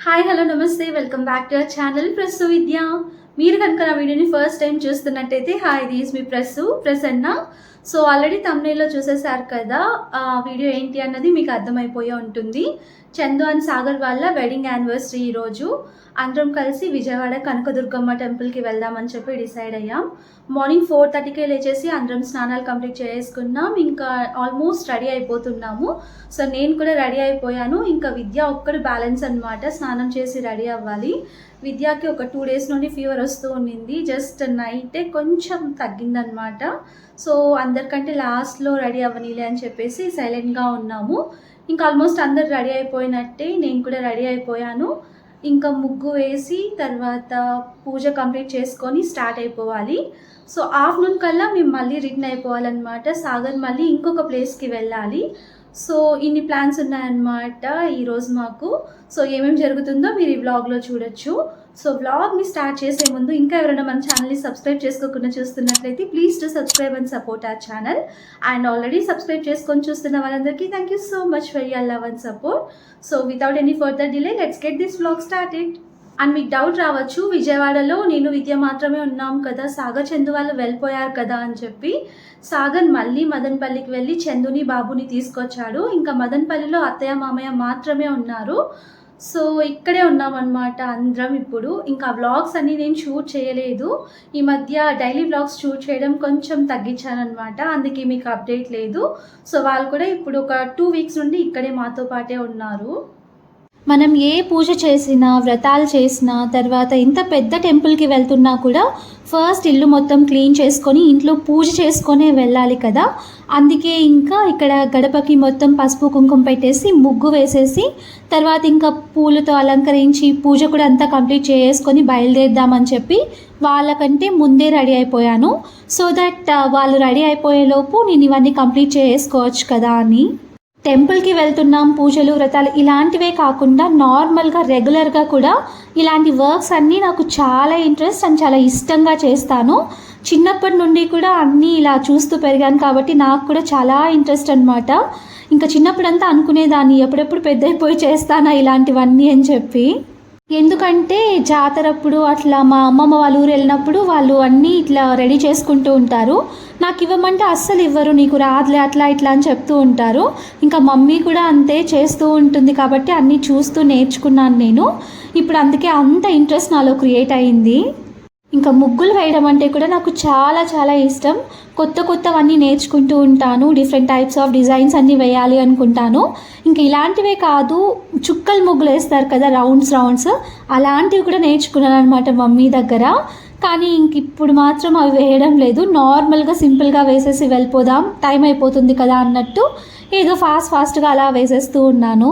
Hi hello నమస్తే welcome back to our channel ప్రస్సు విద్య. మీరు కనుక నా వీడియోని ఫస్ట్ టైం చూస్తున్నట్టయితే hi this me Prasanna. So already తమ్నైల్లో చూసేసారు కదా, ఆ వీడియో ఏంటి అన్నది మీకు అర్థమైపోయే ఉంటుంది. చందు అండ్ సాగర్ వాళ్ళ వెడ్డింగ్ యానివర్సరీ ఈరోజు. అందరం కలిసి విజయవాడ కనకదుర్గమ్మ టెంపుల్కి వెళ్దామని చెప్పి డిసైడ్ అయ్యాం. మార్నింగ్ 4:30కే లేచేసి అందరం స్నానాలు కంప్లీట్ చేసుకున్నాం. ఇంకా ఆల్మోస్ట్ రెడీ అయిపోతున్నాము. సో నేను కూడా రెడీ అయిపోయాను. ఇంకా విద్య ఒక్కడు బ్యాలెన్స్ అనమాట, స్నానం చేసి రెడీ అవ్వాలి. విద్యకి ఒక 2 days నుండి ఫీవర్ వస్తూ ఉండింది. జస్ట్ నైటే కొంచెం తగ్గిందనమాట. సో అందరికంటే లాస్ట్లో రెడీ అవ్వనీలే అని చెప్పేసి సైలెంట్గా ఉన్నాము. ఇంకా ఆల్మోస్ట్ అందరు రెడీ అయిపోయినట్టే, నేను కూడా రెడీ అయిపోయాను. ఇంకా ముగ్గు వేసి తర్వాత పూజ కంప్లీట్ చేసుకొని స్టార్ట్ అయిపోవాలి. సో ఆఫ్టర్నూన్ కల్లా మేము మళ్ళీ రిటర్న్ అయిపోవాలన్నమాట. సాగర్ మళ్ళీ ఇంకొక ప్లేస్కి వెళ్ళాలి. సో ఇన్ని ప్లాన్స్ ఉన్నాయన్నమాట ఈరోజు మాకు. సో ఏమేమి జరుగుతుందో మీరు ఈ వ్లాగ్లో చూడొచ్చు. సో వ్లాగ్ని స్టార్ట్ చేసే ముందు ఇంకా ఎవరైనా మన ఛానల్ని సబ్స్క్రైబ్ చేసుకోకుండా చూస్తున్నట్లయితే please to subscribe and support our channel. And already subscribe చేసుకొని చూస్తున్న వాళ్ళందరికీ thank you so much for your love and support. So without any further delay let's get this vlog started. And మీకు doubt రావచ్చు, విజయవాడలో నేను విద్య మాత్రమే ఉన్నాం కదా, సాగర్ చందు వాళ్ళు వెళ్ళిపోయారు కదా అని చెప్పి. సాగర్ మళ్ళీ మదనపల్లికి వెళ్ళి చందుని బాబుని తీసుకొచ్చాడు. ఇంకా మదనపల్లిలో అత్తయ్య మామయ్య మాత్రమే ఉన్నారు. సో ఇక్కడే ఉన్నామన్నమాట అందరం ఇప్పుడు. ఇంకా వ్లాగ్స్ అన్నీ నేను షూట్ చేయలేదు. ఈ మధ్య డైలీ వ్లాగ్స్ షూట్ చేయడం కొంచెం తగ్గించానమాట, అందుకే మీకు అప్డేట్ లేదు. సో వాళ్ళు కూడా ఇప్పుడు ఒక 2 weeks నుండి ఇక్కడే మాతో పాటే ఉన్నారు. మనం ఏ పూజ చేసినా, వ్రతాలు చేసినా, తర్వాత ఇంత పెద్ద టెంపుల్కి వెళ్తున్నా కూడా ఫస్ట్ ఇల్లు మొత్తం క్లీన్ చేసుకొని ఇంట్లో పూజ చేసుకొనే వెళ్ళాలి కదా. అందుకే ఇంకా ఇక్కడ గడపకి మొత్తం పసుపు కుంకుమ పెట్టేసి ముగ్గు వేసేసి తర్వాత ఇంకా పూలతో అలంకరించి పూజ కూడా అంతా కంప్లీట్ చేసుకొని బయలుదేరుదామని చెప్పి వాళ్ళకంటే ముందే రెడీ అయిపోయాను. సో దట్ వాళ్ళు రెడీ అయిపోయేలోపు నేను ఇవన్నీ కంప్లీట్ చేసుకోవచ్చు కదా అని. టెంపుల్కి వెళ్తున్నాం, పూజలు వ్రతాలు ఇలాంటివే కాకుండా నార్మల్గా రెగ్యులర్గా కూడా ఇలాంటి వర్క్స్ అన్నీ నాకు చాలా ఇంట్రెస్ట్ అండ్ చాలా ఇష్టంగా చేస్తాను. చిన్నప్పటి నుండి కూడా అన్నీ ఇలా చూస్తూ పెరిగాను కాబట్టి నాకు కూడా చాలా ఇంట్రెస్ట్ అనమాట. ఇంకా చిన్నప్పుడంతా అనుకునేదాన్ని ఎప్పుడెప్పుడు పెద్ద అయిపోయి చేస్తానా ఇలాంటివన్నీ అని చెప్పి. ఎందుకంటే జాతరప్పుడు అట్లా మా అమ్మమ్మ వాళ్ళ ఊరు వెళ్ళినప్పుడు వాళ్ళు అన్నీ ఇట్లా రెడీ చేసుకుంటూ ఉంటారు. నాకు ఇవ్వమంటే అస్సలు ఇవ్వరు, నీకు రాదులే అట్లా ఇట్లా అని చెప్తూ ఉంటారు. ఇంకా మమ్మీ కూడా అంతే చేస్తూ ఉంటుంది కాబట్టి అన్నీ చూస్తూ నేర్చుకున్నాను నేను. ఇప్పుడు అందుకే అంత ఇంట్రెస్ట్ నాలో క్రియేట్ అయింది. ఇంకా ముగ్గులు వేయడం అంటే కూడా నాకు చాలా చాలా ఇష్టం. కొత్తవన్నీ నేర్చుకుంటూ ఉంటాను. డిఫరెంట్ టైప్స్ ఆఫ్ డిజైన్స్ అన్నీ వేయాలి అనుకుంటాను. ఇంకా ఇలాంటివే కాదు, చుక్కల ముగ్గులు వేస్తారు కదా, రౌండ్స్ అలాంటివి కూడా నేర్చుకున్నాను అనమాట మమ్మీ దగ్గర. కానీ ఇంక ఇప్పుడు మాత్రం అవి వేయడం లేదు. నార్మల్గా సింపుల్గా వేసేసి వెళ్ళిపోదాం, టైం అయిపోతుంది కదా అన్నట్టు ఏదో ఫాస్ట్గా అలా వేసేస్తూ ఉన్నాను.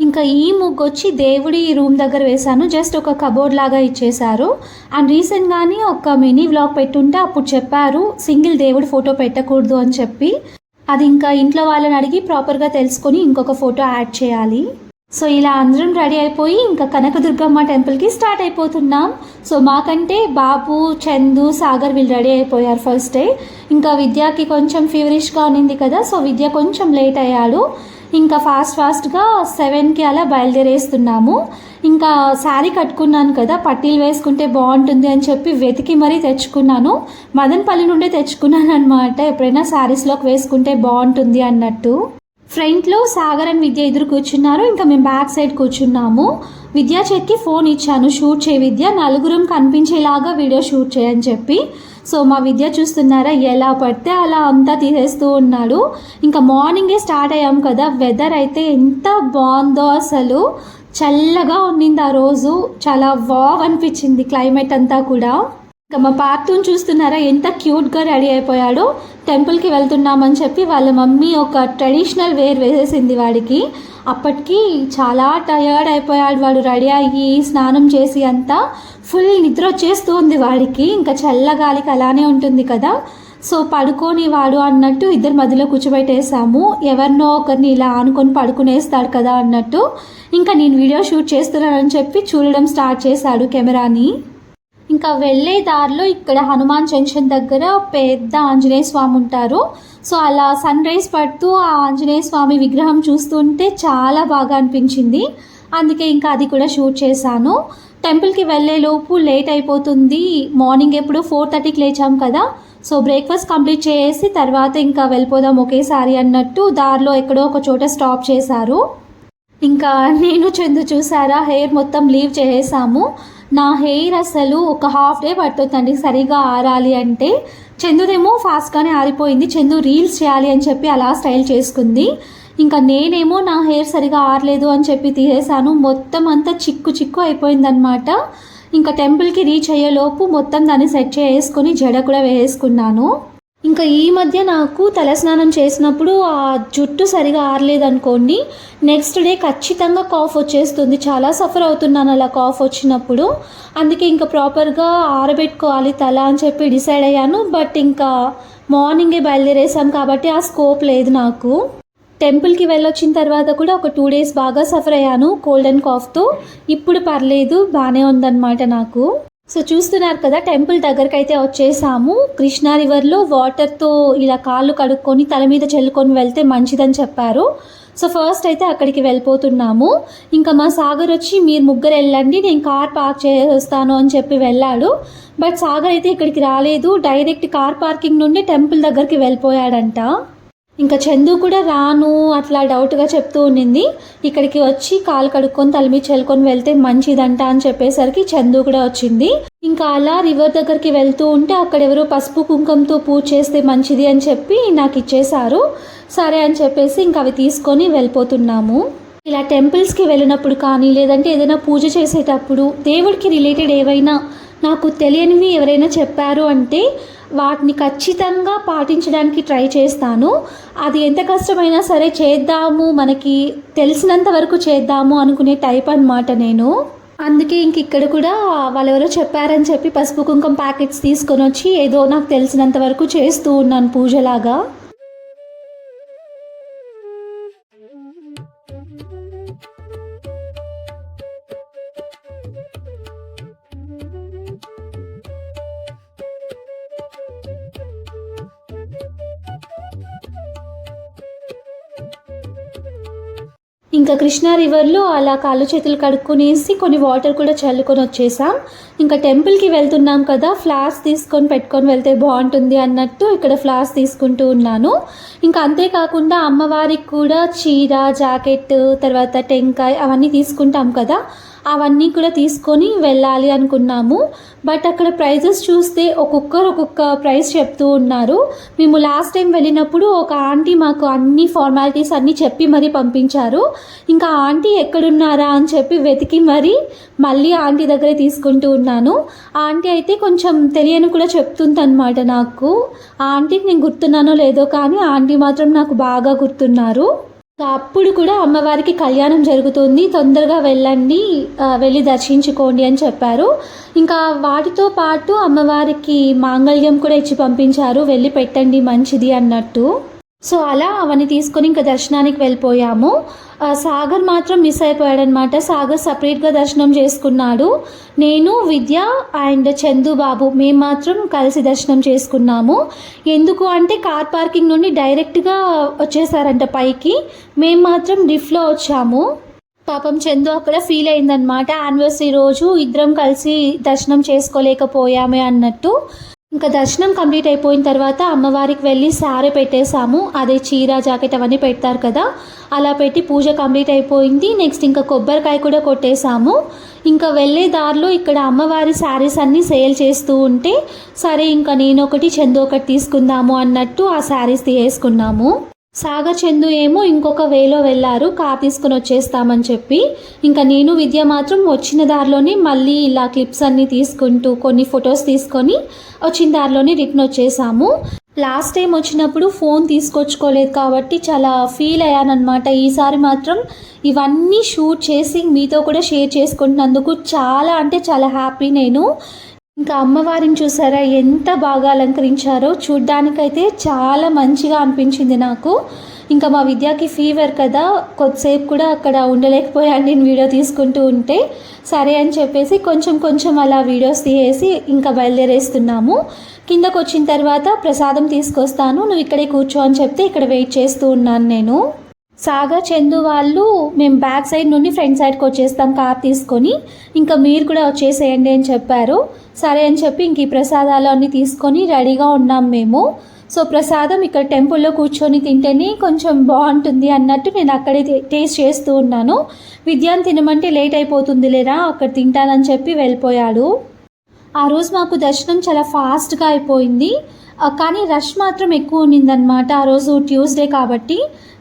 ఇంకా ఈ ముగ్గు వచ్చి దేవుడి రూమ్ దగ్గర వేశాను. జస్ట్ ఒక కబోర్డ్ లాగా ఇచ్చేశారు. అండ్ రీసెంట్గానే ఒక మినీ వ్లాగ్ పెట్టుంటే అప్పుడు చెప్పారు సింగిల్ దేవుడి ఫోటో పెట్టకూడదు అని చెప్పి. అది ఇంకా ఇంట్లో వాళ్ళని అడిగి ప్రాపర్గా తెలుసుకొని ఇంకొక ఫోటో యాడ్ చేయాలి. సో ఇలా అందరం రెడీ అయిపోయి ఇంకా కనకదుర్గమ్మ టెంపుల్కి స్టార్ట్ అయిపోతున్నాం. సో మాకంటే బాబు, చందు, సాగర్ వీళ్ళు రెడీ అయిపోయారు ఫస్ట్ డే. ఇంకా విద్యకి కొంచెం ఫీవరిష్గా ఉన్నింది కదా, సో విద్య కొంచెం లేట్ అయ్యాడు. ఇంకా ఫాస్ట్గా 7కి అలా బయలుదేరేస్తున్నాము. ఇంకా శారీ కట్టుకున్నాను కదా, పట్టీలు వేసుకుంటే బాగుంటుంది అని చెప్పి వెతికి మరీ తెచ్చుకున్నాను. మదనపల్లి నుండే తెచ్చుకున్నాను అనమాట, ఎప్పుడైనా శారీస్లోకి వేసుకుంటే బాగుంటుంది అన్నట్టు. ఫ్రంట్లో సాగర్ అండ్ విద్య ఎదురు కూర్చున్నారు. ఇంకా మేము బ్యాక్ సైడ్ కూర్చున్నాము. విద్యా చేతికి ఫోన్ ఇచ్చాను, షూట్ చేయి విద్య, నలుగురం కనిపించేలాగా వీడియో షూట్ చేయని చెప్పి. సో మా విద్య చూస్తున్నారా ఎలా పడితే అలా అంతా తీసేస్తూ ఉన్నాడు. ఇంకా మార్నింగే స్టార్ట్ అయ్యాం కదా, వెదర్ అయితే ఎంత బాగుందో, అసలు చల్లగా ఉండింది ఆ రోజు. చాలా వావ్ అనిపించింది క్లైమేట్ అంతా కూడా. ఇంకా మా పార్తూని చూస్తున్నారా ఎంత క్యూట్గా రెడీ అయిపోయాడో. టెంపుల్కి వెళ్తున్నామని చెప్పి వాళ్ళ మమ్మీ ఒక ట్రెడిషనల్ వేర్ వేసేసింది వాడికి. అప్పటికి చాలా టయర్డ్ అయిపోయాడు వాడు, రెడీ అయ్యి స్నానం చేసి అంతా ఫుల్ నిద్ర వచ్చేస్తూ ఉంది వాడికి. ఇంకా చల్లగాలికి అలానే ఉంటుంది కదా, సో పడుకొని వాడు అన్నట్టు ఇద్దరు మధ్యలో కూర్చోబెట్టేసాము. ఎవరినో ఒకరిని ఇలా ఆనుకొని పడుకునేస్తాడు కదా అన్నట్టు. ఇంకా నేను వీడియో షూట్ చేస్తున్నానని చెప్పి చూడడం స్టార్ట్ చేశాడు కెమెరాని. ఇంకా వెళ్ళే దారిలో ఇక్కడ హనుమాన్ జంక్షన్ దగ్గర పెద్ద ఆంజనేయ స్వామి ఉంటారు. సో అలా సన్ రైజ్ పడుతూ ఆ ఆంజనేయ స్వామి విగ్రహం చూస్తుంటే చాలా బాగా అనిపించింది. అందుకే ఇంకా అది కూడా షూట్ చేశాను. టెంపుల్కి వెళ్ళేలోపు లేట్ అయిపోతుంది. మార్నింగ్ ఎప్పుడు 4:30కి లేచాం కదా, సో బ్రేక్ఫాస్ట్ కంప్లీట్ చేసి తర్వాత ఇంకా వెళ్ళిపోదాం ఒకేసారి అన్నట్టు దారిలో ఎక్కడో ఒక చోట స్టాప్ చేశారు. ఇంకా నేను చందు చూసారా హెయిర్ మొత్తం లీవ్ చేసేసాము. నా హెయిర్ అసలు ఒక హాఫ్ డే పడుతుందండి సరిగా ఆరాలి అంటే. చందుదేమో ఫాస్ట్గానే ఆరిపోయింది. చందు రీల్స్ చేయాలి అని చెప్పి అలా స్టైల్ చేసుకుంది. ఇంకా నేనేమో నా హెయిర్ సరిగా ఆరలేదు అని చెప్పి తీసేసాను. మొత్తం అంతా చిక్కు చిక్కు అయిపోయిందనమాట. ఇంకా టెంపుల్కి రీచ్ అయ్యేలోపు మొత్తం దాన్ని సెట్ చేసుకొని జడ కూడా వేసుకున్నాను. ఇంకా ఈ మధ్య నాకు తలస్నానం చేసినప్పుడు ఆ జుట్టు సరిగా ఆరలేదనుకోండి, నెక్స్ట్ డే ఖచ్చితంగా కాఫ్ వచ్చేస్తుంది. చాలా సఫర్ అవుతున్నాను అలా కాఫ్ వచ్చినప్పుడు. అందుకే ఇంకా ప్రాపర్గా ఆరబెట్టుకోవాలి తల అని చెప్పి డిసైడ్ అయ్యాను. బట్ ఇంకా మార్నింగే బయలుదేరేసాం కాబట్టి ఆ స్కోప్ లేదు నాకు. టెంపుల్కి వెళ్ళొచ్చిన తర్వాత కూడా ఒక 2 days బాగా సఫర్ అయ్యాను కోల్డ్ అండ్ కాఫ్తో. ఇప్పుడు పర్లేదు, బాగానే ఉందన్నమాట నాకు. సో చూస్తున్నారు కదా, టెంపుల్ దగ్గరికి అయితే వచ్చేసాము. కృష్ణా రివర్లో వాటర్తో ఇలా కాళ్ళు కడుక్కొని తల మీద చల్లుకొని వెళ్తే మంచిదని చెప్పారు. సో ఫస్ట్ అయితే అక్కడికి వెళ్ళిపోతున్నాము. ఇంకా మా సాగర్ వచ్చి మీరు ముగ్గురు వెళ్ళండి, నేను కార్ పార్క్ చేస్తాను అని చెప్పి వెళ్ళాడు. బట్ సాగర్ అయితే ఇక్కడికి రాలేదు, డైరెక్ట్ కార్ పార్కింగ్ నుండి టెంపుల్ దగ్గరికి వెళ్ళిపోయాడంట. ఇంకా చందు కూడా రాను అట్లా డౌట్గా చెప్తూ ఉండింది. ఇక్కడికి వచ్చి కాలు కడుక్కొని తల మీద చల్లుకొని వెళ్తే మంచిదంట అని చెప్పేసరికి చందు కూడా వచ్చింది. ఇంకా అలా రివర్ దగ్గరికి వెళ్తూ ఉంటే అక్కడ ఎవరో పసుపు కుంకంతో పూజ చేస్తే మంచిది అని చెప్పి నాకు ఇచ్చేశారు. సరే అని చెప్పేసి ఇంకా అవి తీసుకొని వెళ్ళిపోతున్నాము. ఇలా టెంపుల్స్కి వెళ్ళినప్పుడు కానీ లేదంటే ఏదైనా పూజ చేసేటప్పుడు దేవుడికి రిలేటెడ్ ఏవైనా నాకు తెలియనివి ఎవరైనా చెప్పారు అంటే వాటిని ఖచ్చితంగా పాటించడానికి ట్రై చేస్తాను. అది ఎంత కష్టమైనా సరే చేద్దాము, మనకి తెలిసినంత వరకు చేద్దాము అనుకునే టైప్ అన్నమాట నేను. అందుకే ఇంక ఇక్కడ కూడా వాళ్ళెవరో చెప్పారని చెప్పి పసుపు కుంకుమ ప్యాకెట్స్ తీసుకొని వచ్చి ఏదో నాకు తెలిసినంత వరకు చేస్తూ ఉన్నాను పూజలాగా. ఇంకా కృష్ణా రివర్లో అలా కాళ్ళు చేతులు కడుక్కునేసి కొన్ని వాటర్ కూడా చల్లుకొని వచ్చేసాం. ఇంకా టెంపుల్కి వెళ్తున్నాం కదా, ఫ్లాస్క్ తీసుకొని పెట్టుకొని వెళ్తే బాగుంటుంది అన్నట్టు ఇక్కడ ఫ్లాస్క్ తీసుకుంటూ ఉన్నాను. ఇంకా అంతేకాకుండా అమ్మవారికి కూడా చీర, జాకెట్, తర్వాత టెంకాయ అవన్నీ తీసుకుంటాం కదా, అవన్నీ కూడా తీసుకొని వెళ్ళాలి అనుకున్నాము. బట్ అక్కడ ప్రైజెస్ చూస్తే ఒక్కొక్క ప్రైస్ చెప్తూ ఉన్నారు. మేము లాస్ట్ టైం వెళ్ళినప్పుడు ఒక ఆంటీ మాకు అన్ని ఫార్మాలిటీస్ అన్నీ చెప్పి మరీ పంపించారు. ఇంకా ఆంటీ ఎక్కడున్నారా అని చెప్పి వెతికి మళ్ళీ ఆంటీ దగ్గరే తీసుకుంటూ ఉన్నాను. ఆ ఆంటీ అయితే కొంచెం తెలియని కూడా చెప్తుంది అనమాట నాకు. ఆ ఆంటీకి నేను గుర్తున్నానో లేదో కానీ ఆంటీ మాత్రం నాకు బాగా గుర్తున్నారు. అప్పుడు కూడా అమ్మవారికి కళ్యాణం జరుగుతుంది, తొందరగా వెళ్ళండి, వెళ్ళి దర్శించుకోండి అని చెప్పారు. ఇంకా వాటితో పాటు అమ్మవారికి మాంగళ్యం కూడా ఇచ్చి పంపించారు, వెళ్ళి పెట్టండి మంచిది అన్నట్టు. సో అలా అవన్నీ తీసుకొని ఇంకా దర్శనానికి వెళ్ళిపోయాము. సాగర్ మాత్రం మిస్ అయిపోయాడనమాట. సాగర్ సపరేట్గా దర్శనం చేసుకున్నాడు. నేను, విద్య అండ్ చందు బాబు మేము మాత్రం కలిసి దర్శనం చేసుకున్నాము. ఎందుకు అంటే కార్ పార్కింగ్ నుండి డైరెక్ట్గా వచ్చేసారంట పైకి, మేము మాత్రం లిఫ్ట్లో వచ్చాము. పాపం చందు అక్కడ ఫీల్ అయిందనమాట, యానివర్సరీ రోజు ఇద్దరం కలిసి దర్శనం చేసుకోలేకపోయామే అన్నట్టు. ఇంకా దర్శనం కంప్లీట్ అయిపోయిన తర్వాత అమ్మవారికి వెళ్ళి సారె పెట్టేశాము. అదే చీర, జాకెట్ అవన్నీ పెడతారు కదా, అలా పెట్టి పూజ కంప్లీట్ అయిపోయింది. నెక్స్ట్ ఇంకా కొబ్బరికాయ కూడా కొట్టేశాము. ఇంకా వెళ్ళే దారిలో ఇక్కడ అమ్మవారి శారీస్ అన్నీ సేల్ చేస్తూ ఉంటే సరే ఇంకా నేను ఒకటి చందు ఒకటి తీసుకుందాము అన్నట్టు ఆ శారీస్ తీసుకున్నాము. సాగర్ చందు ఏమో ఇంకొక వేలో వెళ్ళారు, కార్ తీసుకుని వచ్చేస్తామని చెప్పి. ఇంకా నేను విద్య మాత్రం వచ్చిన దారిలోనే మళ్ళీ ఇలా క్లిప్స్ అన్నీ తీసుకుంటూ కొన్ని ఫొటోస్ తీసుకొని వచ్చిన దారిలోనే రిటర్న్ వచ్చేసాము. లాస్ట్ టైం వచ్చినప్పుడు ఫోన్ తీసుకొచ్చుకోలేదు కాబట్టి చాలా ఫీల్ అయ్యానమాట. ఈసారి మాత్రం ఇవన్నీ షూట్ చేసి మీతో కూడా షేర్ చేసుకుంటున్నందుకు చాలా అంటే చాలా హ్యాపీ నేను. ఇంకా అమ్మవారిని చూసారా ఎంత బాగా అలంకరించారో, చూడ్డానికైతే చాలా మంచిగా అనిపించింది నాకు. ఇంకా మా విద్యకి ఫీవర్ కదా, కొద్దిసేపు కూడా అక్కడ ఉండలేకపోయాను నేను వీడియో తీసుకుంటూ ఉంటే. సరే అని చెప్పేసి కొంచెం అలా వీడియోస్ తీసేసి ఇంకా బయలుదేరేస్తున్నాము. కిందకు వచ్చిన తర్వాత ప్రసాదం తీసుకొస్తాను, నువ్వు ఇక్కడే కూర్చో అని చెప్తే ఇక్కడ వెయిట్ చేస్తూ ఉన్నాను నేను. సాగర్ చందు వాళ్ళు మేము బ్యాక్ సైడ్ నుండి ఫ్రంట్ సైడ్కి వచ్చేస్తాం కార్ తీసుకొని, ఇంకా మీరు కూడా వచ్చేసేయండి అని చెప్పారు. సరే అని చెప్పి ఇంక ఈ ప్రసాదాలు అన్నీ తీసుకొని రెడీగా ఉన్నాం మేము. సో ప్రసాదం ఇక్కడ టెంపుల్లో కూర్చొని తింటేనే కొంచెం బాగుంటుంది అన్నట్టు నేను అక్కడే టేస్ట్ చేస్తూ ఉన్నాను. విద్యాన్ని తినమంటే లేట్ అయిపోతుంది లేరా అక్కడ తింటానని చెప్పి వెళ్ళిపోయాడు. ఆ రోజు మాకు దర్శనం చాలా ఫాస్ట్గా అయిపోయింది, కానీ రష్ మాత్రం ఎక్కువ ఉన్నిందనమాట ఆ రోజు ట్యూస్డే కాబట్టి.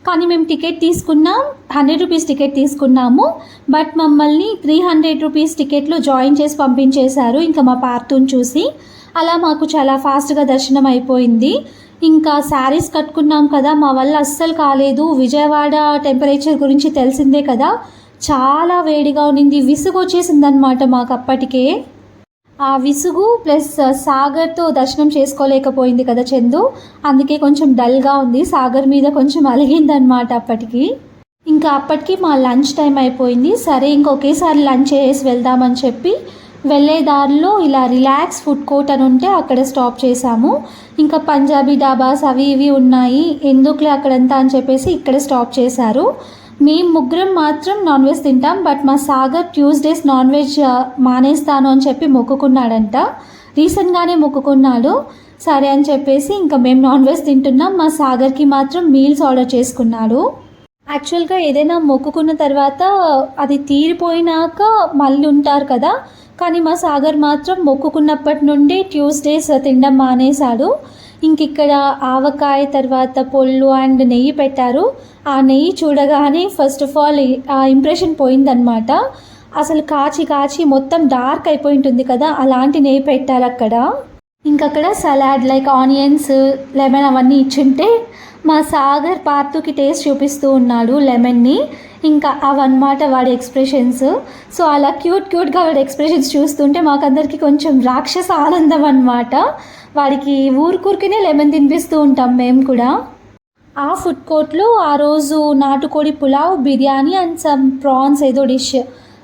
కానీ మేము టికెట్ తీసుకున్నాం, 100 రూపీస్ టికెట్ తీసుకున్నాము. బట్ మమ్మల్ని 300 రూపీస్ టికెట్లో జాయిన్ చేసి పంపించేశారు ఇంకా మా పార్తూని చూసి. అలా మాకు చాలా ఫాస్ట్గా దర్శనం అయిపోయింది. ఇంకా శారీస్ కట్టుకున్నాం కదా, మా వల్ల అస్సలు కాలేదు. విజయవాడ టెంపరేచర్ గురించి తెలిసిందే కదా, చాలా వేడిగా ఉన్నింది, విసుగు వచ్చేసిందనమాట మాకు అప్పటికే. ఆ విసుగు ప్లస్ సాగర్తో దర్శనం చేసుకోలేకపోయింది కదా చందు, అందుకే కొంచెం డల్గా ఉంది. సాగర్ మీద కొంచెం అలిగిందనమాట అప్పటికి. ఇంకా అప్పటికి మా లంచ్ టైం అయిపోయింది. సరే ఇంకొకేసారి లంచ్ చేసి వెళ్దామని చెప్పి వెళ్ళే దారిలో ఇలా రిలాక్స్ ఫుడ్ కోర్ట్ అని ఉంటే అక్కడ స్టాప్ చేసాము. ఇంకా పంజాబీ డాబాస్ అవి ఇవి ఉన్నాయి, ఎందుకులే అక్కడంతా అని చెప్పేసి ఇక్కడ స్టాప్ చేశారు. మేము ముగ్గురం మాత్రం నాన్ వెజ్ తింటాం, బట్ మా సాగర్ ట్యూస్డేస్ నాన్ వెజ్ మానేస్తాను అని చెప్పి మొక్కుకున్నాడంట, రీసెంట్గానే మొక్కుకున్నాడు. సరే అని చెప్పేసి ఇంకా మేము నాన్ వెజ్ తింటున్నాం, మా సాగర్కి మాత్రం మీల్స్ ఆర్డర్ చేసుకున్నాడు. యాక్చువల్గా ఏదైనా మొక్కుకున్న తర్వాత అది తీరిపోయినాక మళ్ళీ ఉంటారు కదా, కానీ మా సాగర్ మాత్రం మొక్కుకున్నప్పటి నుండి ట్యూస్డేస్ తినడం మానేశాడు. ఇంక ఇక్కడ ఆవకాయ తర్వాత పొళ్ళు అండ్ నెయ్యి పెట్టారు. ఆ నెయ్యి చూడగానే ఫస్ట్ ఆఫ్ ఆల్ ఆ ఇంప్రెషన్ పోయిందనమాట. అసలు కాచి కాచి మొత్తం డార్క్ అయిపోయి ఉంటుంది కదా, అలాంటి నెయ్యి పెట్టారు అక్కడ. ఇంకక్కడ సలాడ్ లైక్ ఆనియన్స్, లెమన్ అవన్నీ ఇచ్చుంటే మా సాగర్ పార్తుకి టేస్ట్ చూపిస్తూ ఉన్నాడు లెమన్ని. ఇంకా అవన్నమాట వాడి ఎక్స్ప్రెషన్స్. సో అలా క్యూట్గా వాడి ఎక్స్ప్రెషన్స్ చూస్తుంటే మాకందరికి కొంచెం రాక్షస ఆనందం అన్నమాట. వాడికి ఊరికూరికినే లెమన్ తినిపిస్తూ ఉంటాం మేము కూడా. ఆ ఫుడ్ కోర్ట్లో ఆ రోజు నాటుకోడి pulao, biryani and some prawns ఏదో డిష్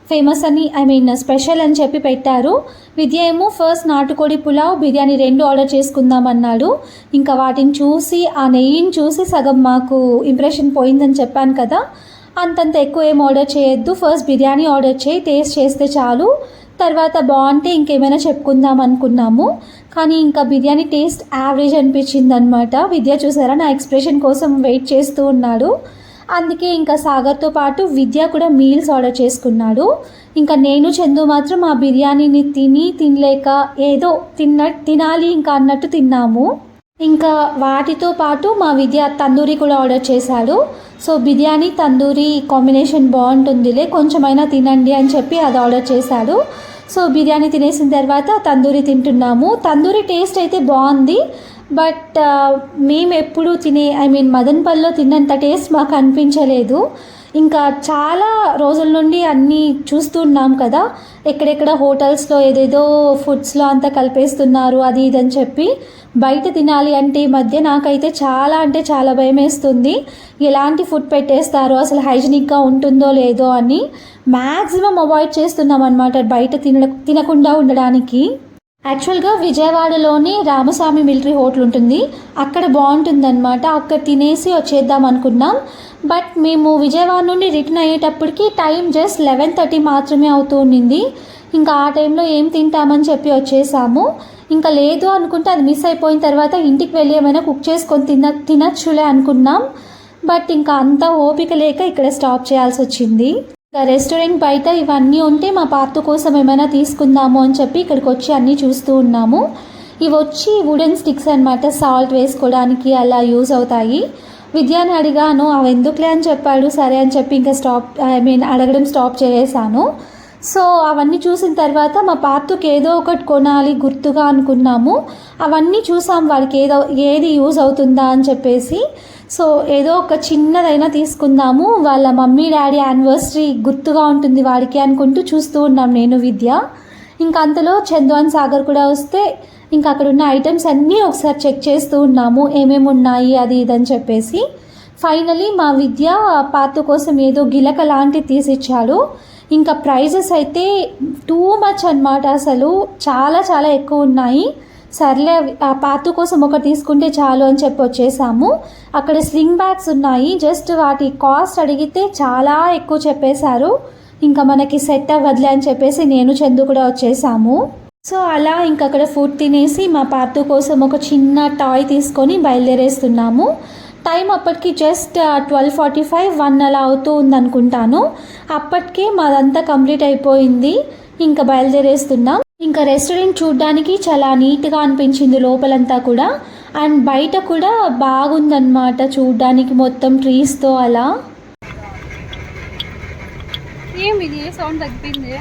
ఫేమస్ అని స్పెషల్ అని చెప్పి పెట్టారు. విద్య ఏమో ఫస్ట్ నాటుకోడి పులావ్, బిర్యానీ 2 ఆర్డర్ చేసుకుందాం అన్నాడు. ఇంకా వాటిని చూసి ఆ నెయ్యిని చూసి సగం మాకు ఇంప్రెషన్ పోయిందని చెప్పాను కదా, అంతంత ఎక్కువ ఏం ఆర్డర్ చేయొద్దు, ఫస్ట్ బిర్యానీ ఆర్డర్ చేయి, టేస్ట్ చేస్తే చాలు, తర్వాత బాగుంటే ఇంకేమైనా చెప్పుకుందాం అనుకున్నాము. కానీ ఇంకా బిర్యానీ టేస్ట్ యావరేజ్ అనిపించింది అనమాట. విద్య చూసారా నా ఎక్స్ప్రెషన్ కోసం వెయిట్ చేస్తూ ఉన్నాడు. అందుకే ఇంకా సాగర్తో పాటు విద్య కూడా మీల్స్ ఆర్డర్ చేసుకున్నాడు. ఇంకా నేను చందు మాత్రం ఆ బిర్యానీని తినలేక ఏదో తినాలి ఇంకా అన్నట్టు తిన్నాము. ఇంకా వాటితో పాటు మా విద్య తందూరి కూడా ఆర్డర్ చేశాడు. సో బిర్యానీ తందూరి కాంబినేషన్ బాగుంటుందిలే, కొంచెమైనా తినండి అని చెప్పి అది ఆర్డర్ చేశాడు. సో బిర్యానీ తినేసిన తర్వాత తందూరి తింటున్నాము. తందూరి టేస్ట్ అయితే బాగుంది, బట్ మేము ఎప్పుడు మదన్పల్లిలో తిన్నంత టేస్ట్ మాకు అనిపించలేదు. ఇంకా చాలా రోజుల నుండి అన్నీ చూస్తున్నాం కదా, ఎక్కడెక్కడ హోటల్స్లో ఏదేదో ఫుడ్స్లో అంతా కలిపేస్తున్నారు అది ఇదని చెప్పి. బయట తినాలి అంటే ఈ మధ్య నాకైతే చాలా అంటే చాలా భయం వేస్తుంది. ఎలాంటి ఫుడ్ పెట్టేస్తారో, అసలు హైజీనిక్గా ఉంటుందో లేదో అని మ్యాక్సిమం అవాయిడ్ చేస్తున్నాం అన్నమాట బయట తినకుండా ఉండడానికి. యాక్చువల్గా విజయవాడలోని రామస్వామి మిలిటరీ హోటల్ ఉంటుంది, అక్కడ బాగుంటుందన్నమాట. అక్కడ తినేసి వచ్చేద్దాం అనుకున్నాం. బట్ మేము విజయవాడ నుండి రిటర్న్ అయ్యేటప్పటికి టైం జస్ట్ 11:30 మాత్రమే అవుతూ ఉండింది. ఇంకా ఆ టైంలో ఏం తింటామని చెప్పి వచ్చేసాము. ఇంకా లేదు అనుకుంటే అది మిస్ అయిపోయిన తర్వాత ఇంటికి వెళ్ళి ఏమైనా కుక్ చేసుకొని తినచ్చులే అనుకున్నాం. బట్ ఇంకా అంతా ఓపిక లేక ఇక్కడ స్టాప్ చేయాల్సి వచ్చింది. రెస్టారెంట్ బయట ఇవన్నీ ఉంటే మా పార్తు కోసం ఏమైనా తీసుకుందాము అని చెప్పి ఇక్కడికి వచ్చి అన్నీ చూస్తూ ఉన్నాము. ఇవి వచ్చి వుడెన్ స్టిక్స్ అనమాట, సాల్ట్ వేసుకోవడానికి అలా యూజ్ అవుతాయి. విద్యాని అడిగాను, అవి ఎందుకులే అని చెప్పాడు. సరే అని చెప్పి ఇంకా అడగడం స్టాప్ చేసేసాను. సో అవన్నీ చూసిన తర్వాత మా పార్తుకి ఏదో ఒకటి కొనాలి గుర్తుగా అనుకున్నాము. అవన్నీ చూసాం వాడికి ఏది యూజ్ అవుతుందా అని చెప్పేసి. సో ఏదో ఒక చిన్నదైనా తీసుకుందాము, వాళ్ళ మమ్మీ డాడీ యానివర్సరీ గుర్తుగా ఉంటుంది వాడికి అనుకుంటూ చూస్తూ ఉన్నాం నేను విద్య. ఇంకా అంతలో చందు అండ్ సాగర్ కూడా వస్తే ఇంకా అక్కడ ఉన్న ఐటమ్స్ అన్నీ ఒకసారి చెక్ చేస్తూ ఉన్నాము, ఏమేమి ఉన్నాయి అది ఇదని చెప్పేసి. ఫైనలీ మా విద్య పార్తు కోసం ఏదో గిలక లాంటిది తీసిచ్చాడు. ఇంకా ప్రైజెస్ అయితే టూ మచ్ అన్నమాట, అసలు చాలా చాలా ఎక్కువ ఉన్నాయి. సర్లే ఆ పార్తు కోసం ఒకటి తీసుకుంటే చాలు అని చెప్పి వచ్చేసాము. అక్కడ స్లింగ్ బ్యాగ్స్ ఉన్నాయి, జస్ట్ వాటి కాస్ట్ అడిగితే చాలా ఎక్కువ చెప్పేశారు. ఇంకా మనకి సెట్ అవ్వదులే అని చెప్పేసి నేను చందు కూడా వచ్చేసాము. సో అలా ఇంక అక్కడ ఫుడ్ తినేసి మా పార్తు కోసం ఒక చిన్న టాయ్ తీసుకొని బయలుదేరేస్తున్నాము. టైం అప్పటికి జస్ట్ 12:45, 1 అలా అవుతూ ఉందనుకుంటాను. అప్పటికే మాదంతా కంప్లీట్ అయిపోయింది. ఇంకా బయలుదేరేస్తున్నాం. ఇంకా రెస్టారెంట్ చూడడానికి చాలా నీట్గా అనిపించింది లోపలంతా కూడా, అండ్ బయట కూడా బాగుందన్నమాట చూడడానికి, మొత్తం ట్రీస్తో అలా. ఏమిది సౌండ్ తగ్గిపోయింది?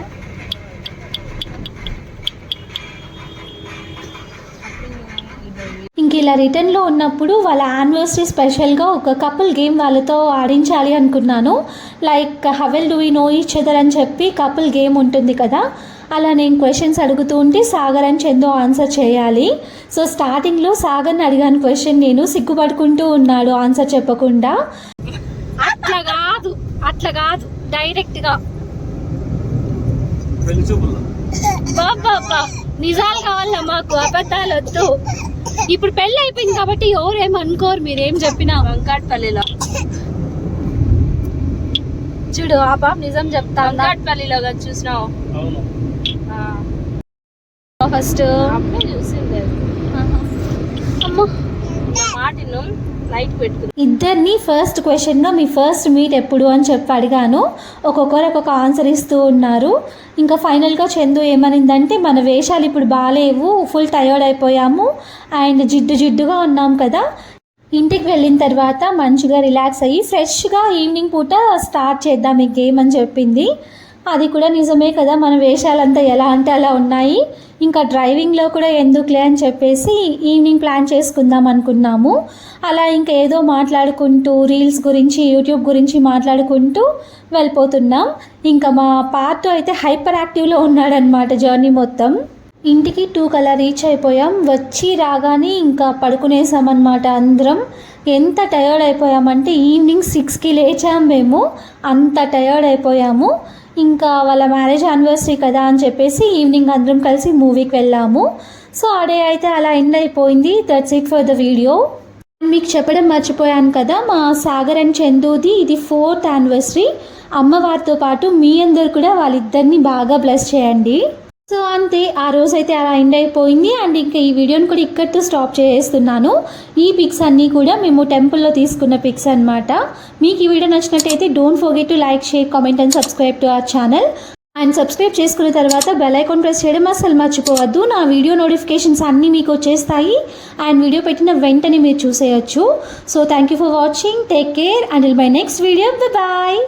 ఇంక ఇలా రిటర్న్లో ఉన్నప్పుడు వాళ్ళ యానివర్సరీ స్పెషల్గా ఒక కపుల్ గేమ్ వాళ్ళతో ఆడించాలి అనుకున్నాను. Like how well do we know each other అని చెప్పి కపుల్ గేమ్ ఉంటుంది కదా, అలా నేను క్వశ్చన్స్ అడుగుతూ ఉంటే సాగర్ అని చందు ఆన్సర్ చేయాలి. సో స్టార్టింగ్లో సాగర్ని అడిగాను క్వశ్చన్, నేను సిగ్గుపడుకుంటూ ఉన్నాడు ఆన్సర్ చెప్పకుండా. అట్లా కాదు డైరెక్ట్గా నిజాలు కావాలా మాకు, అబద్ధాలు వద్దు. ఇప్పుడు పెళ్ళి అయిపోయింది కాబట్టి ఎవరేమనుకోరు మీరేం చెప్పినా. వంకాట్పల్లిలో చూడు ఆ పాప నిజం చెప్తా. వంకాట్పల్లిలో చూసినావు ఫస్ట్ చూసింది అమ్మా మాటిను లైట్ పెట్టుకుని. ఇద్దరిని ఫస్ట్ క్వశ్చన్గా మీ ఫస్ట్ మీట్ ఎప్పుడు అని చెప్పి అడిగాను. ఒక్కొక్కరు ఒక్కొక్క ఆన్సర్ ఇస్తూ ఉన్నారు. ఇంకా ఫైనల్గా చందు ఏమనిందంటే మన వేషాలు ఇప్పుడు బాగాలేవు, ఫుల్ టయర్డ్ అయిపోయాము అండ్ జిడ్డుగా ఉన్నాం కదా, ఇంటికి వెళ్ళిన తర్వాత మంచిగా రిలాక్స్ అయ్యి ఫ్రెష్గా ఈవినింగ్ పూట స్టార్ట్ చేద్దాం ఈ గేమ్ అని చెప్పింది. అది కూడా నిజమే కదా, మన వేషాలంతా ఎలా అంటే అలా ఉన్నాయి. ఇంకా డ్రైవింగ్లో కూడా ఎందుకులే అని చెప్పేసి ఈవినింగ్ ప్లాన్ చేసుకుందాం అనుకున్నాము. అలా ఇంకా ఏదో మాట్లాడుకుంటూ రీల్స్ గురించి యూట్యూబ్ గురించి మాట్లాడుకుంటూ వెళ్ళిపోతున్నాం. ఇంకా మా పార్ట్ అయితే హైపర్ యాక్టివ్లో ఉన్నాడనమాట జర్నీ మొత్తం. ఇంటికి 2 కల్లా రీచ్ అయిపోయాం. వచ్చి రాగానే ఇంకా పడుకునేసామన్నమాట అందరం. ఎంత టయర్డ్ అయిపోయామంటే ఈవినింగ్ 6కి లేచాం మేము, అంత టయర్డ్ అయిపోయాము. ఇంకా వాళ్ళ మ్యారేజ్ యానివర్సరీ కదా అని చెప్పేసి ఈవినింగ్ అందరం కలిసి మూవీకి వెళ్ళాము. సో ఆ డే అయితే అలా ఎండ్ అయిపోయింది. That's it for the video. మీకు చెప్పడం మర్చిపోయాను కదా, మా సాగర్ అండ్ చందుది ఇది 4th యానివర్సరీ. అమ్మవారితో పాటు మీ అందరు కూడా వాళ్ళిద్దరిని బాగా బ్లెస్ చేయండి. సో అంతే, ఆ రోజైతే అలా ఎండ్ అయిపోయింది. అండ్ ఇంకా ఈ వీడియోని కూడా ఇక్కడితో స్టాప్ చేస్తున్నాను. ఈ పిక్స్ అన్నీ కూడా మేము టెంపుల్లో తీసుకున్న పిక్స్ అనమాట. మీకు ఈ వీడియో నచ్చినట్టయితే don't forget to like, share, comment and subscribe to our channel. And subscribe చేసుకున్న తర్వాత బెల్ ఐకాన్ ప్రెస్ చేయడం అస్సలు మర్చిపోవద్దు. నా వీడియో నోటిఫికేషన్స్ అన్నీ మీకు వచ్చేస్తాయి అండ్ వీడియో పెట్టిన వెంటనే మీరు చూసేయచ్చు. So thank you for watching. Take care until my next video. Bye.